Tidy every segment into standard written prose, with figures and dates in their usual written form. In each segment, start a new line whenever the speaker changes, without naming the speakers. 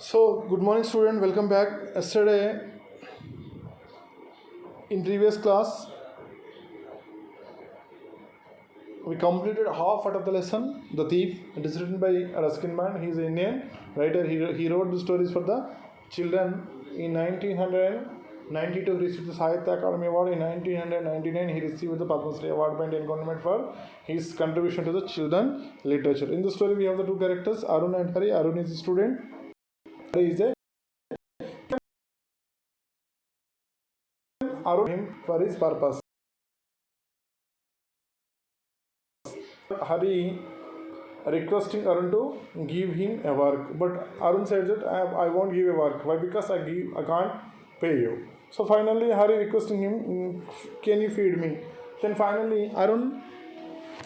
So, good morning, student. Welcome back. Yesterday, in previous class, we completed half out of the lesson. The Thief. It is written by Ruskin Man. He is an Indian writer. He wrote the stories for the children. In 1992, he received the Sahitya Academy Award. In 1999, he received the Padma Shri Award by Indian government for his contribution to the children literature. In the story, we have the two characters, Arun and Hari. Arun is a student. Hari is a Arun him for his purpose. Hari requesting Arun to give him a work, but Arun said that I won't give a work. Why? Because I can't pay you. So finally, Hari requesting him, can you feed me? Then finally, Arun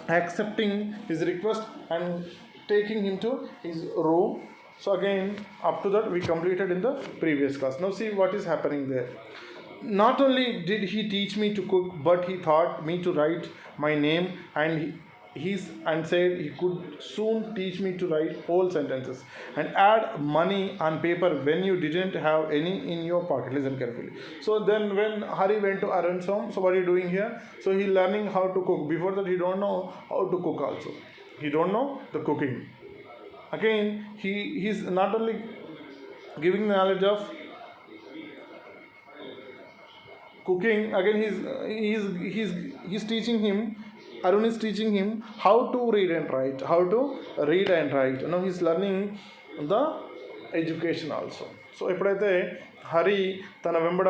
accepting his request and taking him to his room. So again, up to that we completed in the previous class. Now see what is happening there. Not only did he teach me to cook, but he taught me to write my name, and and said he could soon teach me to write whole sentences and add money on paper when you didn't have any in your pocket. Listen carefully. So then when Hari went to Arun's home, so what are you doing here? So he learning how to cook. Before that he don't know how to cook also. He don't know the cooking. Again, he's not only giving knowledge of cooking, again he's teaching him. Arun is teaching him how to read and write. Now he's learning the education also. So ఎప్పుడైతే హరి తన వెంబడ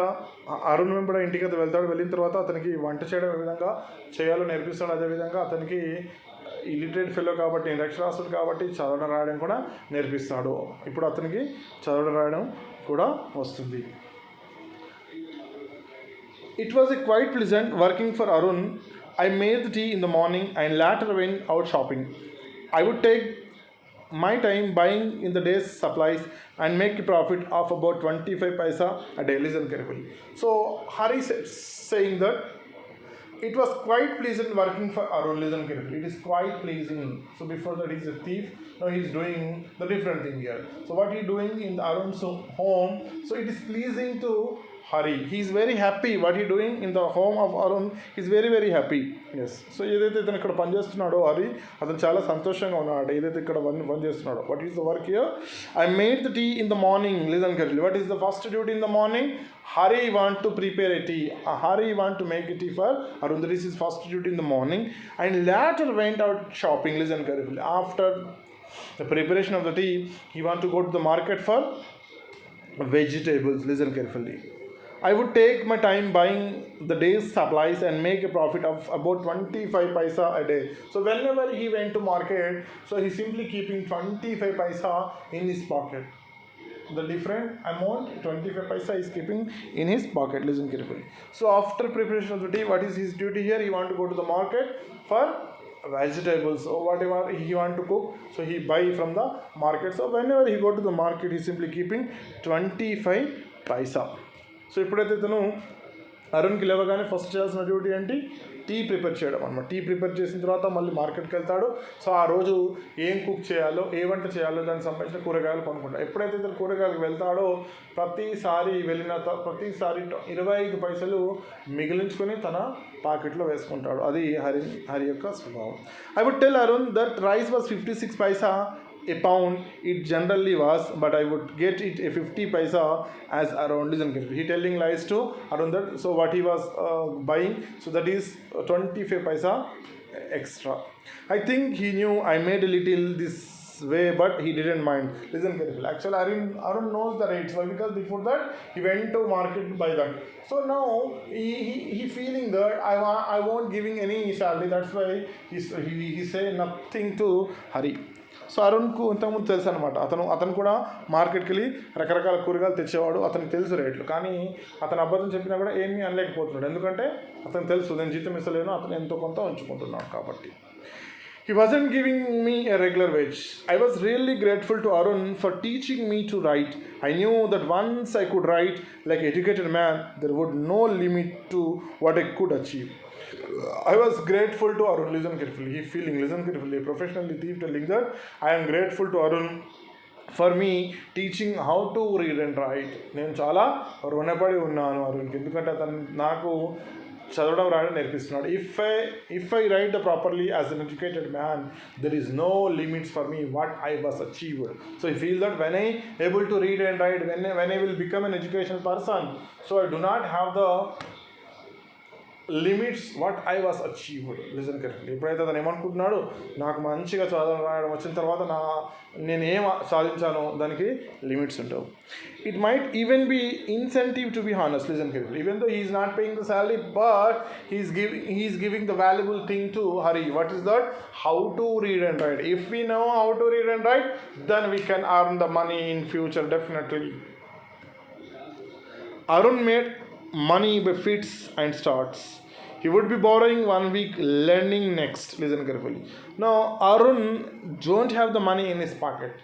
అరుణ్ వెంబడ ఇంటికి అయితే వెళ్తాడు. వెళ్ళిన తర్వాత అతనికి వంట చేయడం ఏ విధంగా చేయాలో నేర్పిస్తాడు. అదేవిధంగా అతనికి ఇలిటరేట్ ఫెలో కాబట్టి నిరక్షరాస్యుడు కాబట్టి చదవడం రాయడం కూడా నేర్పిస్తాడు. ఇప్పుడు అతనికి చదవడం రాయడం కూడా వస్తుంది. It was a quite pleasant working for Arun. I made the tea in the morning and later went out shopping. I would take my time buying in the day's supplies and make a profit of about 25 paisa a day. Listen carefully. So Hari saying that it was quite pleasant working for Arun. Listen carefully. It is quite pleasing. So before that he's a thief. Now he's doing the different thing here. So what he doing in Arun's home? So it is pleasing to Hari. He is very happy. What he doing in the home of Arun? He is very very happy. Yes. So ఏదైతే ఇతను ఇక్కడ పని చేస్తున్నాడో హరి అతను చాలా సంతోషంగా ఉన్నాడు. ఏదైతే ఇక్కడ పని చేస్తున్నాడో. What is the work here? I made the tea in the morning. Listen carefully. What is the first duty in the morning? Hari want to prepare a tea. Hari want to make a tea for Arun. This is his first duty in the morning. And later went out shopping. Listen carefully. After the preparation of the tea, he want to go to the market for vegetables. Listen carefully. I would take my time buying the day's supplies and make a profit of about 25 paisa a day. So whenever he went to market, so he simply keeping 25 paisa in his pocket. The different amount 25 paisa is keeping in his pocket. Listen carefully. So after preparation of the tea, what is his duty here? He want to go to the market for vegetables or whatever he want to cook, so he buy from the market. So whenever he go to the market, he simply keeping 25 paisa. So ఎప్పుడైతే ఇతను అరుణ్కి లేవగానే first చేయాల్సిన duty ఏంటి? Tea prepare చేయడం అనమాట. Tea prepare చేసిన తర్వాత మళ్ళీ మార్కెట్కి వెళ్తాడు. సో ఆ రోజు ఏం కుక్ చేయాలో, ఏ వంట చేయాలో దానికి సంబంధించిన కూరగాయలు కొనుక్కుంటాడు. ఎప్పుడైతే ఇతను కూరగాయలకు వెళ్తాడో ప్రతిసారి 25 పైసలు మిగిలించుకొని తన పాకెట్లో వేసుకుంటాడు. అది హరి యొక్క స్వభావం. I would tell Arun that rice was 56 paisa a pound. It generally was, but I would get it a 50 paisa as around. Listen carefully. He telling lies to Arun that so what he was buying, so that is 25 paisa extra. I think he knew I made a little this way, but he didn't mind. Listen carefully. Actually Arun knows the rates. Why? Because before that he went to market to buy that. So now he feeling that I won't giving any salary. That's why he say nothing to Hari. So అరుణ్కు ఇంతకుముందు తెలుసు అనమాట. అతను కూడా మార్కెట్కి వెళ్ళి రకరకాల కూరగాయలు తెచ్చేవాడు. అతనికి తెలుసు రేట్లు. కానీ అతను అబద్ధం చెప్పినా కూడా ఏమీ అనలేకపోతున్నాడు. ఎందుకంటే అతనికి తెలుసు నేను జీతం ఇస్తలేను, అతను ఎంతో కొంత ఉంచుకుంటున్నాడు కాబట్టి. He wasn't giving me a regular wage. I was really grateful to Arun for teaching me to write. I knew that once I could write like an educated man, there would no limit to what I could achieve. I was grateful to Arun. Listen carefully. He feeling, listen carefully. A professional thief telling that I am grateful to Arun for me teaching how to read and right. నేను చాలా రుణపడి ఉన్నాను అరుణ్కి, ఎందుకంటే అతను నాకు చదవడం రాయడం నేర్పిస్తున్నాడు. If I write properly as an educated man, there is no limits for me what I was achieved. So I feel that when I able to read and write, when I will become an educational person, so I do not have the limits what I was achieved. Listen correctly. ఎప్పుడైతే అతను ఏమనుకుంటున్నాడు, నాకు మంచిగా చదవడం రాయడం వచ్చిన తర్వాత నేను ఏం సాధించానో దానికి లిమిట్స్ ఉండవు. It might even be incentive to be honest. Listen correctly. Even though he's not paying the salary, but he's giving the valuable thing to Hari. What is that? How to read and write. If we know how to read and write, then we can earn the money in future, definitely. Arun made money by fits and starts. He would be borrowing 1 week, lending next. Listen carefully. Now, Arun don't have the money in his pocket.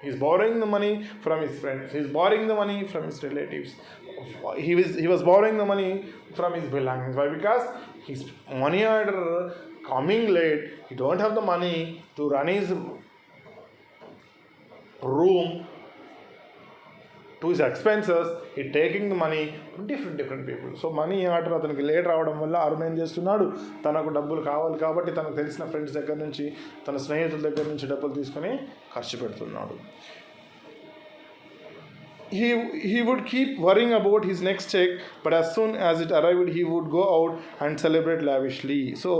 He's borrowing the money from his friends. He's borrowing the money from his relatives. He was borrowing the money from his belongings. Why? Because his money order coming late. He don't have the money to run his room, to his expenses. He taking the money from different people. So money order అతనికి late రావడం వల్ల అరుణ్ ఏం చేస్తున్నాడు, తనకు డబ్బులు కావాలి కాబట్టి తనకు తెలిసిన ఫ్రెండ్స్ దగ్గర నుంచి, తన స్నేహితుల దగ్గర నుంచి డబ్బులు తీసుకొని ఖర్చు పెడుతున్నాడు. He would keep worrying about his next check, but as soon as it arrived, he would go out and celebrate lavishly. So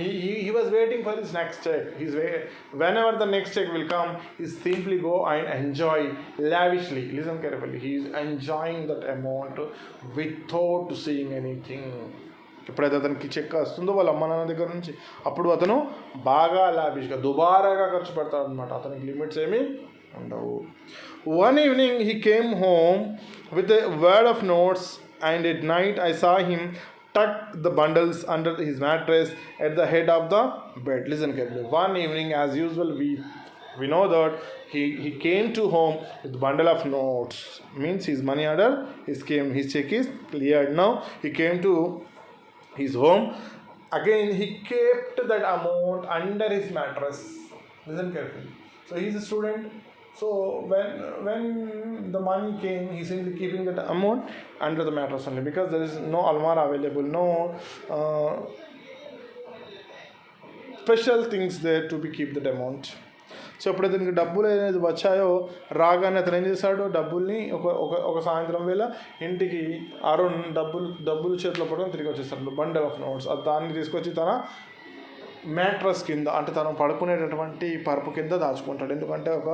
he was waiting for his next check. Whenever the next check will come, he simply go and enjoy lavishly. Listen carefully. He is enjoying that amount without seeing anything. ఎప్పుడైతే అతనికి check వస్తుందో వాళ్ళ అమ్మ నాన్న దగ్గర నుంచి, అప్పుడు అతను బాగా లావిష్గా దుబారాగా ఖర్చు పెడతాడు అనమాట. అతనికి లిమిట్స్ ఏమీ ఉండవు. One evening he came home with a wad of notes, and at night I saw him tuck the bundles under his mattress at the head of the bed. Listen carefully. One evening, as usual, we know that he came to home with a bundle of notes. Means his money order his check is cleared. Now he came to his home. Again he kept that amount under his mattress. Listen carefully. So he is a student. So when the money came, he simply keeping that amount under the mattress only, because there is no almara available, no special things there to be keep that amount. So ఎప్పుడైతే దీనికి డబ్బులు అనేది వచ్చాయో, రాగానే అతను ఏం చేశాడు, డబ్బుల్ని ఒక సాయంత్రం వేళ ఇంటికి అరుణ్ డబ్బులు చేతిలో పట్టుకొని తిరిగి వచ్చేస్తాడు. బండల్ ఆఫ్ నోట్స్ దాన్ని తీసుకొచ్చి తన మ్యాట్రస్ కింద, అంటే తను పడుకునేటటువంటి పరుపు కింద దాచుకుంటాడు. ఎందుకంటే ఒక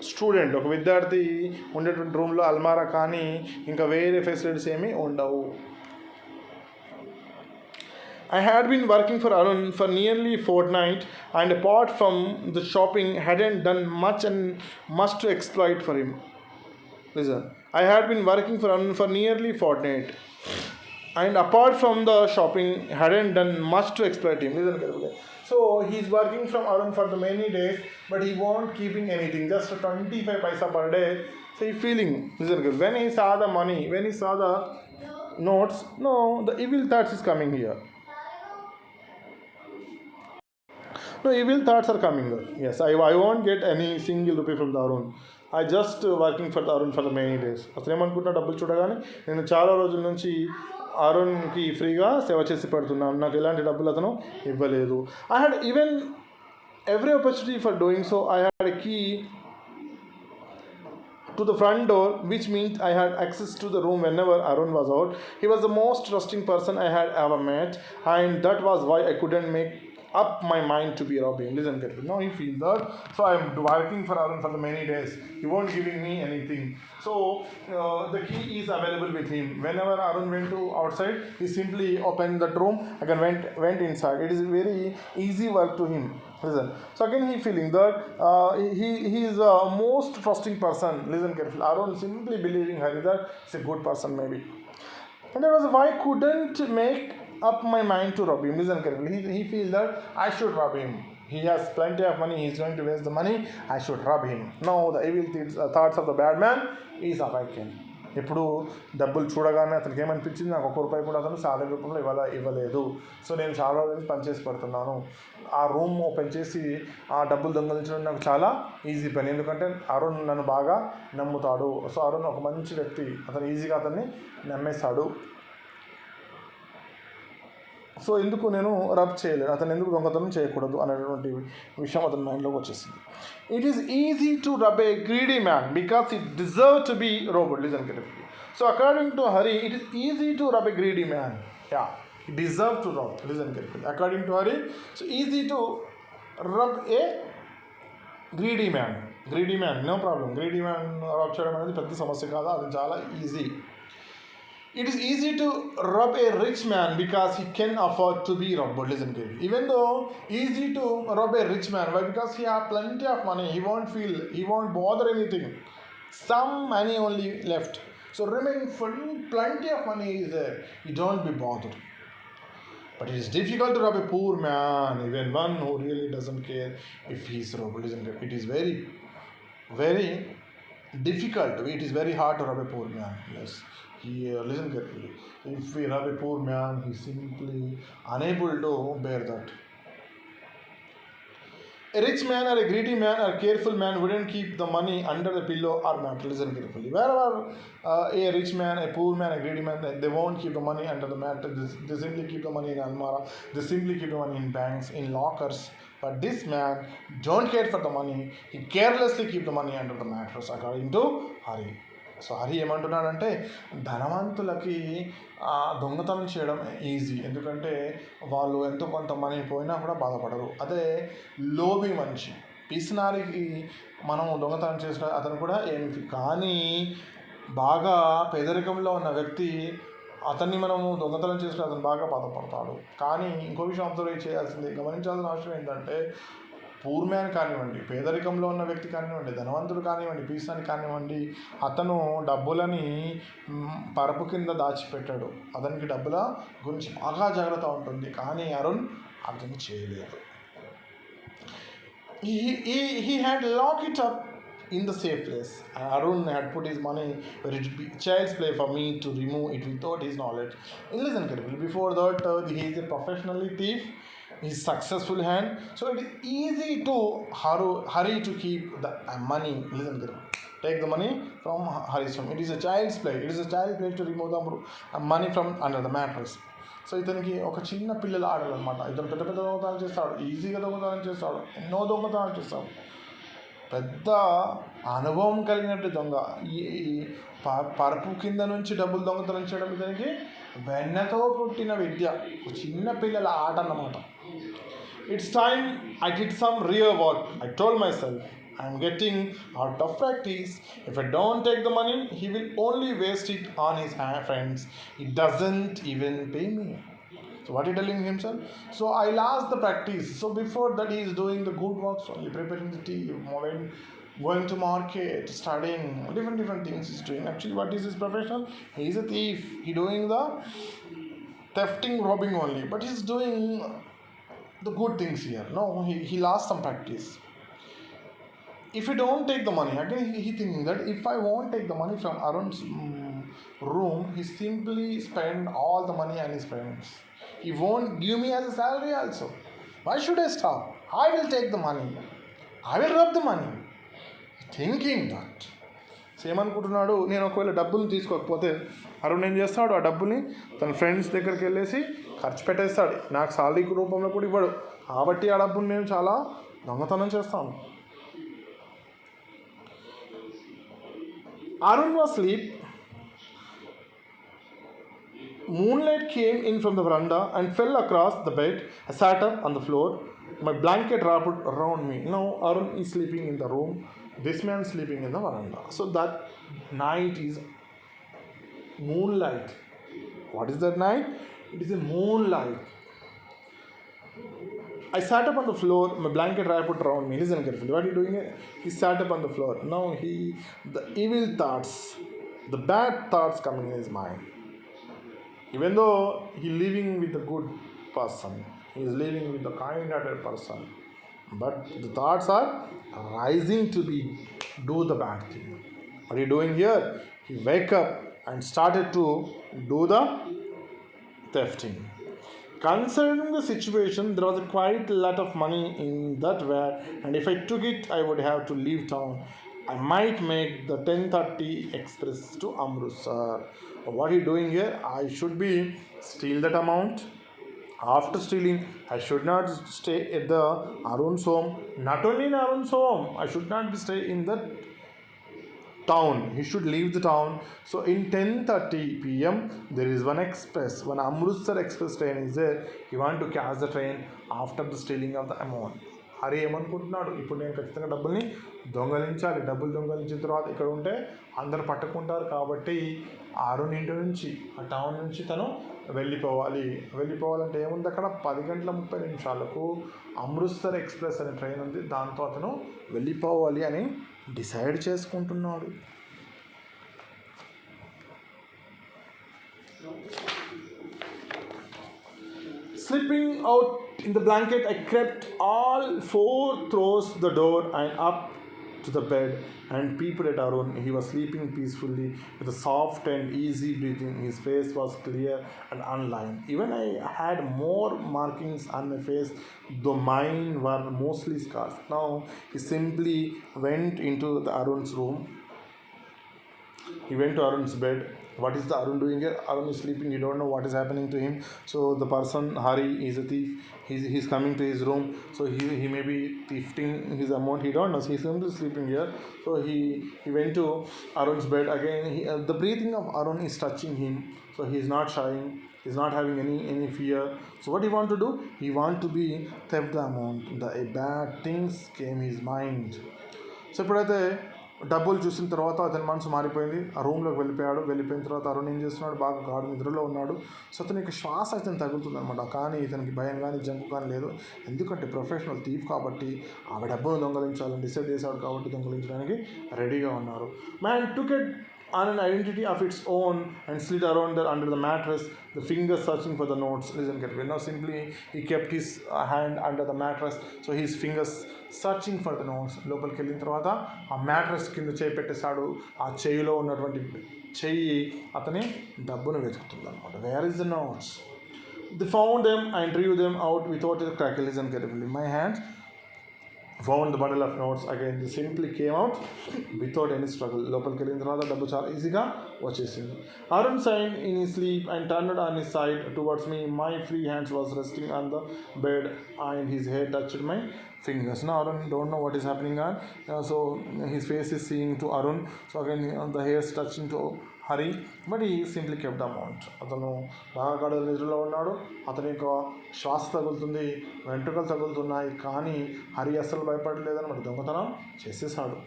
స్టూడెంట్, ఒక విద్యార్థి ఉండేటువంటి రూమ్లో అల్మారా కానీ ఇంకా వేరే ఫెసిలిటీస్ ఏమీ ఉండవు. I had been working for Arun for nearly a fortnight, and apart from the shopping, hadn't done much to exploit for him. Listen, I had been working for Arun for nearly a fortnight, and apart from the shopping, hadn't done much to exploit him. Listen carefully. So he's working from Arun for the many days, but he won't keeping anything, just 25 paisa per day. So he feeling, listen carefully, when he saw the money, when he saw the notes, no, the evil thoughts is coming here. No, evil thoughts are coming up. Yes, I won't get any single rupee from the Arun. I just working for the Arun for the many days. అసలు ఏమనుకుంటున్నా, డబ్బులు చూడగానే నేను చాలా రోజుల నుంచి అరుణ్కి ఫ్రీగా సేవ చేసి పెడుతున్నాను, నాకు ఎలాంటి డబ్బులు అతను ఇవ్వలేదు. I had even every opportunity for doing so. I had a key to the front door, which means I had access to the room whenever Arun was out. He was the most trusting person I had ever met, and that was why I couldn't make up my mind to be robbing. Listen carefully. Now he feels that, so I am working for Arun for the many days. He won't giving me anything. So the key is available with him. Whenever Arun went to outside, he simply opened that room, again went inside. It is very easy work to him. Listen. So again he feeling that he is a most trusting person. Listen carefully. Arun simply believing Hari that he's a good person maybe. And that was why I couldn't make up my mind to rob him. Listen carefully. He feels that I should rob him. He has plenty of money. He is going to waste the money. I should rob him. Now the evil thoughts of the bad man is awakened. ఎప్పుడు డబ్బులు చూడగానే అతనికి ఏమనిపించింది, నాకు ₹1 కూడా అతను salary రూపంలో ఇవ్వలేదు. సో నేను చాలా రోజులు పనిచేసి పడుతున్నాను. ఆ రూమ్ ఓపెన్ చేసి ఆ డబ్బులు దొంగలించడం నాకు చాలా ఈజీ పని, ఎందుకంటే అరుణ్ నన్ను బాగా నమ్ముతాడు. సో అరుణ్ ఒక మంచి వ్యక్తి, అతను ఈజీగా అతన్ని నమ్మేశాడు. సో ఎందుకు నేను రబ్ చేయలేదు, అతను ఎందుకు దొంగతనం చేయకూడదు అనేటువంటి విషయం అతని మైండ్లోకి వచ్చేసింది. It is easy to rob a greedy man because it deserve to be robbed. Listen carefully. So according to Hari, it is easy to rob a greedy man. Ya, it deserve to rob. Listen carefully. According to Hari, so easy to rob a greedy man. Greedy man no problem. Greedy man rob చేయడం అనేది పెద్ద సమస్య కాదు, అది చాలా easy. It is easy to rob a rich man because he can afford to be robbed. Listen carefully. Even though easy to rob a rich man, why? Because he have plenty of money. He won't bother anything. Some money only left. So remaining plenty of money is there. You don't be bothered. But it is difficult to rob a poor man, even one who really doesn't care if he is robbed. Listen carefully. It is very, very difficult. It is very hard to rob a poor man. Yes. Listen carefully. If we rob a poor man, he is simply unable to bear that. A rich man or a greedy man or a careful man wouldn't keep the money under the pillow or mat. Listen carefully. Wherever a rich man, a poor man, a greedy man, they won't keep the money under the mat. They simply keep the money in almara. They simply keep the money in banks, in lockers. But this man don't care for the money. He carelessly keep the money under the mattress, according to Hari. So Hari ఏమంటున్నాడంటే, ధనవంతులకి దొంగతనం చేయడం easy, ఎందుకంటే వాళ్ళు ఎంతో కొంత money పోయినా కూడా బాధపడరు. అదే లోబి మనిషి, పిసినారికి మనం దొంగతనం చేసిన అతను కూడా ఏమి, కానీ బాగా పేదరికంలో ఉన్న వ్యక్తి అతన్ని మనము దొంగతనం చేసిన అతను బాగా బాధపడతాడు. కానీ ఇంకో విషయం అబ్జర్వ్ చేయాల్సింది, గమనించాల్సిన అవసరం ఏంటంటే, పూర్ మ్యాన్ కానివ్వండి, పేదరికంలో ఉన్న వ్యక్తి కానివ్వండి, ధనవంతుడు కానివ్వండి, పీసాని కానివ్వండి, అతను డబ్బులని పరపు కింద దాచిపెట్టాడు. అతనికి డబ్బుల గురించి బాగా జాగ్రత్త ఉంటుంది. కానీ అరుణ్ అతను చేయలేదు. He had locked it up in the safe place. Arun had put his money where it would be child's play for me to remove it without his knowledge. And listen carefully. Before that, he is a professionally thief. His successful hand. So it is easy to hurry to keep the money. Listen carefully. Take the money from Hari's room. It is a child's play. It is a child's play to remove the money from under the mattress. So ఇతనికి ఒక చిన్న పిల్లల ఆటలు అనమాట. ఇతను పెద్ద పెద్ద దొంగతనాలు చేస్తాడు, ఈజీగా దొంగతనం చేస్తాడు, ఎన్నో దొంగతనాలు చేస్తాడు. పెద్ద అనుభవం కలిగినట్టు దొంగ. ఈ పరుపు కింద నుంచి డబ్బులు దొంగతనం చేయడం ఇతనికి వెన్నతో పుట్టిన విద్య, ఒక చిన్న పిల్లల ఆట అన్నమాట. It's time I did some real work. I told myself, I'm getting out of practice. If I don't take the money, he will only waste it on his friends. He doesn't even pay me. So what he telling himself? So I lost the practice. So before that he is doing the good works only, preparing the tea, going to market, studying, different things he's doing. Actually, what is his profession? He is a thief. He doing the thefting, robbing only. But he's doing the good things here. No, he lost some practice. If you don't take the money, again he thinking that if I won't take the money from Arun's room, he simply spend all the money on his friends. He won't give me as a salary also. Why should I stop? I will take the money. I will rob the money. Thinking that. ఏమనుకుంటున్నాడు, నేను ఒకవేళ డబ్బులు తీసుకోకపోతే అరుణ్ ఏం చేస్తాడు, ఆ డబ్బుని తన friends దగ్గరికి వెళ్ళేసి ఖర్చు పెట్టేస్తాడు. నాకు సాలరీ రూపంలో కూడా ఇవ్వడు, కాబట్టి ఆ డబ్బుని నేను చాలా దొంగతనం చేస్తాను. Arun was asleep. Moonlight came in from the veranda and fell across the bed. I sat up on the floor. My blanket wrapped around me. Now Arun is sleeping in the room. This man is sleeping in the veranda. So that night is moonlight. What is that night? It is a moonlight. I sat up on the floor, my blanket wrapped around me. Listen carefully. What are you doing? He sat up on the floor. Now the evil thoughts, the bad thoughts coming in his mind. Even though he living with a good person, he is living with a kind-hearted person, but the thoughts are rising to do the bad thing. What are you doing here? he wake up and started to do the thefting. Considering the situation, there was a quite lot of money in that ware, and if I took it, I would have to leave town. I might make the 10:30 express to Amritsar. What are you doing here? I should be steal that amount. After stealing, I should not stay at the Arun's home. Not only in Arun's home, I should not be stay in the town. He should leave the town. So in 10:30 p.m. there is one express, one Amritsar express train is there. He want to catch the train after the stealing of the amount. Hari ఏమనుకుంటున్నాడు, ఇప్పుడు నేను ఖచ్చితంగా డబ్బుల్ని దొంగలించాలి, డబ్బులు దొంగలించిన తర్వాత ఇక్కడ ఉంటే అందరు పట్టుకుంటారు కాబట్టి అరుణ్ ఇంటి నుంచి ఆ టౌన్ నుంచి తను వెళ్ళిపోవాలంటే ఏముంది అక్కడ 10:30 అమృత్సర్ ఎక్స్ప్రెస్ అనే ట్రైన్ ఉంది, దాంతో అతను వెళ్ళిపోవాలి అని డిసైడ్ చేసుకుంటున్నాడు. Slipping out in the blanket, I crept all 4 throws the door and up to the bed and peeped at Arun. He was sleeping peacefully with a soft and easy breathing. His face was clear and unlined. Even I had more markings on my face, though mine were mostly scars. Now he simply went into the Arun's room. He went to Arun's bed. What is the Arun doing here? Arun is sleeping. You don't know what is happening to him. So the person, Hari, is a thief. He's coming to his room. So he may be thieving his amount. He don't know. So he's simply sleeping here. So he went to Arun's bed again. The breathing of Arun is touching him. So he's not shying. He's not having any fear. So what he want to do? He want to be theft the amount. The bad things came his mind. So ఇప్పుడైతే డబ్బులు చూసిన తర్వాత అతని మనసు మారిపోయింది. ఆ రూమ్లోకి వెళ్ళిపోయిన తర్వాత అరుణ్ ఏం చేస్తున్నాడు, బాగా గాఢ నిద్రలో ఉన్నాడు. సో అతని యొక్క శ్వాస అతను తగులుతుంది అనమాట. కానీ ఇతనికి భయం కానీ జంకు కానీ లేదు. ఎందుకంటే ప్రొఫెషనల్ థీఫ్ కాబట్టి ఆ డబ్బును దొంగలించాలని డిసైడ్ చేశాడు కాబట్టి దొంగలించడానికి రెడీగా ఉన్నారు. Man took it on an identity of its own and slid around there under the mattress, the fingers searching for the notes. Listen carefully. Now simply he kept his hand under the mattress, so his fingers searching for the notes. లోపలికి వెళ్ళిన తర్వాత ఆ mattress కింద చేయి పెట్టేశాడు. ఆ చేయిలో ఉన్నటువంటి చెయ్యి అతని డబ్బును వెతుకుతుంది అనమాట. Where is the notes? They found them and drew them out without a crackle. Listen carefully. My hands found the bundle of notes again. They simply came out without any struggle. లోపలికి వెళ్ళిన తర్వాత డబ్బు చాలా ఈజీగా వచ్చేసింది. Arun signed in his sleep and turned on his side towards me. My free hands was resting on the bed and his head touched my fingers. Now Arun don't know what is happening on. So his face is seeing to Arun. So again the hairs touching to Hari, but he simply kept the amount. అతను బాగా గాఢ నిద్రలో ఉన్నాడు. అతని యొక్క శ్వాస తగులుతుంది, వెంట్రుకలు తగులుతున్నాయి. కానీ హరి అస్సలు భయపడలేదన్నమాట. దొంగతనం చేసేసాడు.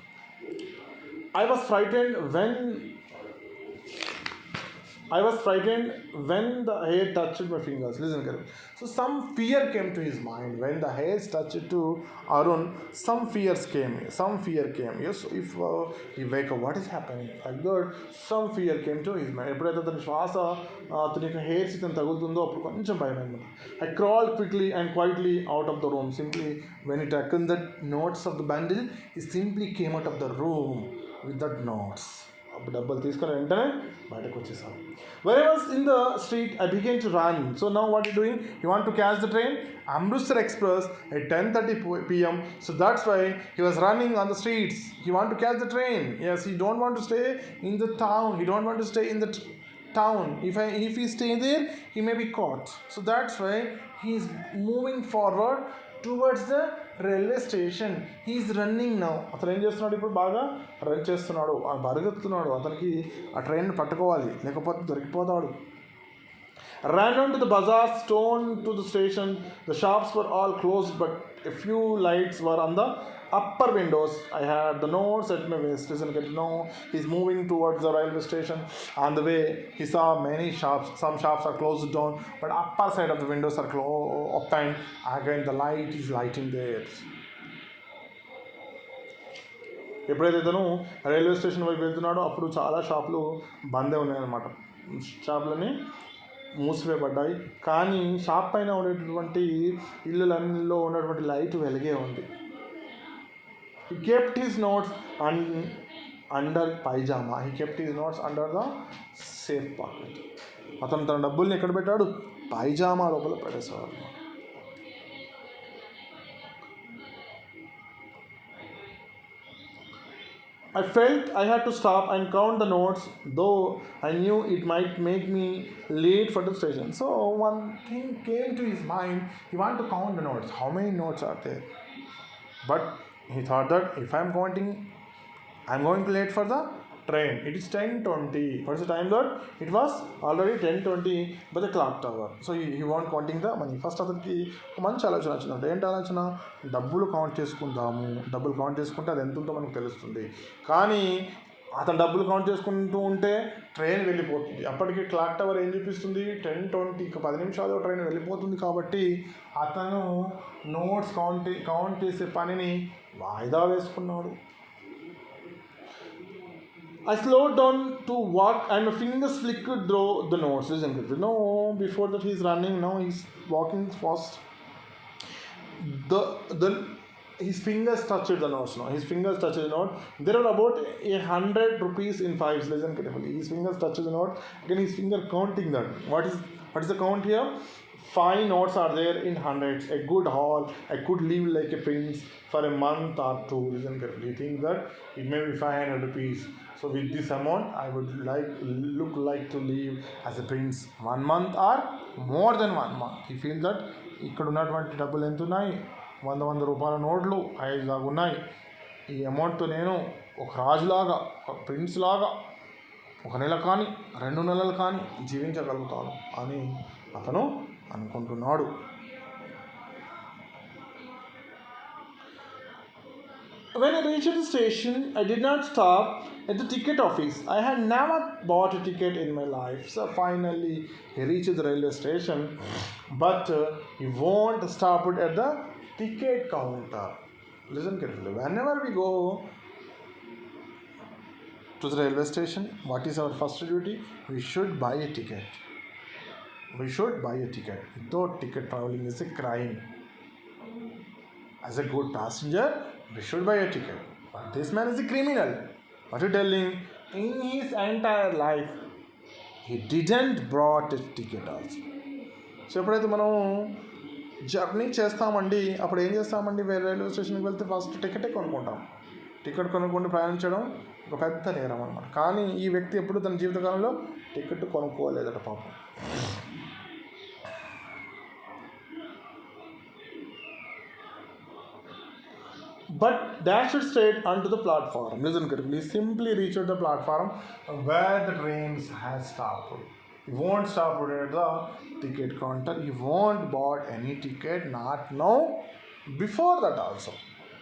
I was frightened when the hair touched my fingers. Listen carefully. So some fear came to his mind when the hairs touched to Arun. Some fear came. Yes, if he wake up, what is happening? Like that, some fear came to his mind. ఎప్పుడైతే అతని శ్వాస అతని యొక్క hairs ఇతను తగులుతుందో అప్పుడు కొంచెం భయం అన్నమాట. I crawled quickly and quietly out of the room. Simply when he took the notes of the bundle, he simply came out of the room with that notes. అప్పుడు డబ్బులు తీసుకొని వెంటనే బయటకు వచ్చేసాను. When I was in the street, I began to run. So now what are you doing? You want to catch the train? Amritsar Express at 10:30 p.m. So that's why he was running on the streets. He want to catch the train. Yes, he don't want to stay in the town. He don't want to stay in the town. If he stay there, he may be caught. So that's why he is moving forward towards the railway station. He's running now. అతను ఏం చేస్తున్నాడు, ఇప్పుడు బాగా run చేస్తున్నాడు, పరిగెత్తుతున్నాడు. అతనికి ఆ train పట్టుకోవాలి, లేకపోతే దొరికిపోతాడు. Ran on to the bazaar, stone to the station. The shops were all closed, but a few lights were on the upper windows. I had the notes at my waist. Listen, get to know. He's moving towards the railway station. On the way, he saw many shops. Some shops are closed down, but upper side of the windows are open. Again, the light is lighting there. ఎప్పుడైతే తను railway station వైపు వెళ్తున్నాడో అప్పుడు చాలా షాపులు బందే ఉన్నాయన్నమాట. షాపులని మూసివేయబడ్డాయి. కానీ shop పైన ఉండేటటువంటి ఇళ్ళలో ఉన్నటువంటి లైట్ వెలిగే ఉంది. He kept his notes under pyjama. He kept his notes under the safe pocket. అతను తన డబ్బుల్ని ఎక్కడ పెట్టాడు? పైజామా లోపల పెట్టేసేవాడు. I felt I had to stop and count the notes, though I knew it might make me late for the station. So one thing came to his mind. He wanted to count the notes. How many notes are there? But he thought that if I'm counting, I'm going to late for the train. It is 10:20. What's the time that? It was already 10:20 by the clock tower. So he won't counting the money. First అతనికి ఒక మంచి ఆలోచన వచ్చిందంటే ఏంటి ఆలోచన? డబ్బులు count చేసుకుందాము. డబ్బులు కౌంట్ చేసుకుంటే అది ఎంత ఉందో మనకు తెలుస్తుంది. కానీ అతను డబ్బులు కౌంట్ చేసుకుంటూ ఉంటే ట్రైన్ వెళ్ళిపోతుంది. అప్పటికి క్లాక్ టవర్ ఏం చూపిస్తుంది? 10:20. ఇక 10 నిమిషాలు ట్రైన్ వెళ్ళిపోతుంది. కాబట్టి అతను నోట్స్ కౌంట్ చేసే పనిని వాయిదా వేసుకున్నాడు. I slowed down to walk and my fingers flickered through the notes. Listen, no, before that he's running, now he's walking fast. The his fingers touched the notes now. His fingers touched the note. There are about 100 rupees in fives. Listen carefully. His fingers touched the note. Again, his finger counting that. What is the count here? 5 notes are there in hundreds. A good haul. I could live like a prince for a month or two. Listen carefully. Think that it may be 500 rupees. So with this amount, I would look like to live as a prince 1 month or more than 1 month. He feels that ఇక్కడ ఉన్నటువంటి డబ్బులు ఎంత ఉన్నాయి? 100 రూపాయల నోట్లు 5 దాకా ఉన్నాయి. ఈ అమౌంట్తో నేను ఒక రాజులాగా, ఒక ప్రిన్స్ లాగా 1 నెల కానీ 2 నెలలు కానీ జీవించగలుగుతాను అని అతను అనుకుంటున్నాడు. When I reached the station, I did not stop at the ticket office. I had never bought a ticket in my life. So finally, he reached the railway station, but he won't stop it at the ticket counter. Listen carefully. Whenever we go to the railway station, what is our first duty? We should buy a ticket. We should buy a ticket. Without ticket, traveling is a crime. As a good passenger, we should buy a ticket. But this man is a criminal. What are you telling? In his entire life, he didn't brought a ticket also. So ఎప్పుడైతే మనం journey చేస్తామండి, అప్పుడు ఏం చేస్తామండి? వేరే railway స్టేషన్కి వెళ్తే first టికెటే కొనుక్కుంటాం. టికెట్ కొనుక్కొని ప్రయాణించడం ఒక పెద్ద నేరం అన్నమాట. కానీ ఈ వ్యక్తి ఎప్పుడు తన జీవితకాలంలో టికెట్ కొనుక్కోలేదట పాపం. But dashed straight onto the platform. Listen carefully. Simply reached the platform where the trains has stopped. He won't stop at the ticket counter. He won't bought any ticket. Not now. Before that also.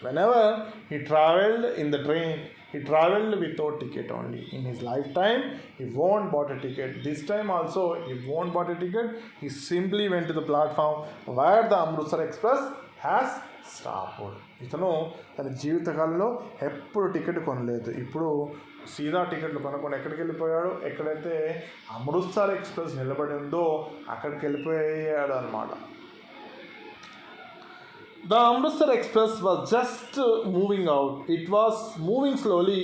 Whenever he travelled in the train, he travelled without ticket only. In his lifetime, he won't bought a ticket. This time also, he won't bought a ticket. He simply went to the platform where the Amritsar Express has stopped. ఇతను తన జీవితకాలంలో ఎప్పుడు ticket కొనలేదు. ఇప్పుడు సీదా టికెట్లు కొనుక్కొని ఎక్కడికి వెళ్ళిపోయాడు? ఎక్కడైతే అమృత్సర్ ఎక్స్ప్రెస్ నిలబడి ఉందో అక్కడికి వెళ్ళిపోయాడు అనమాట. The Amritsar Express was just moving out. It was moving slowly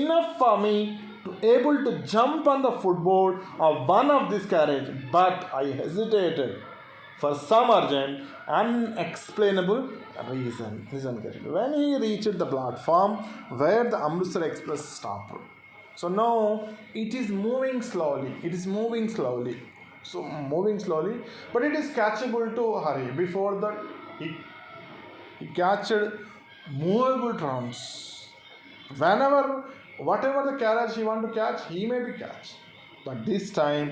enough for me to able to jump on the footboard of one of this carriage, but I hesitated for some urgent, unexplainable reason. Listen carefully. When he reached the platform where the Amritsar Express stopped, so now it is moving slowly. It is moving slowly. So moving slowly, but it is catchable to hurry. Before that, he catched movable trams. Whatever the carriage he want to catch, he may be catch. But this time,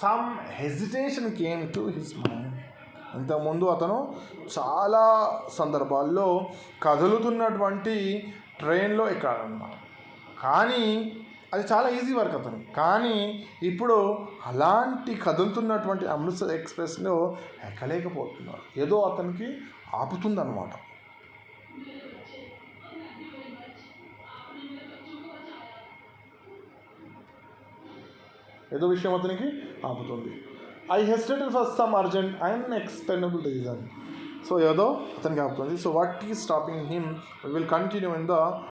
some hesitation came to his mind. ఇంతకుముందు అతను చాలా సందర్భాల్లో కదులుతున్నటువంటి ట్రైన్లో ఎక్కాడనమాట. కానీ అది చాలా easy work అతను. కానీ ఇప్పుడు అలాంటి కదులుతున్నటువంటి అమృత్సర్ ఎక్స్ప్రెస్లో ఎక్కలేకపోతున్నాడు. ఏదో అతనికి ఆపుతుందన్నమాట. ఏదో విషయం అతనికి ఆపుతుంది. I hesitated for some urgent, unexplainable reason. So ఏదో అతనికి ఆపుతుంది. So what is stopping him? We will continue in the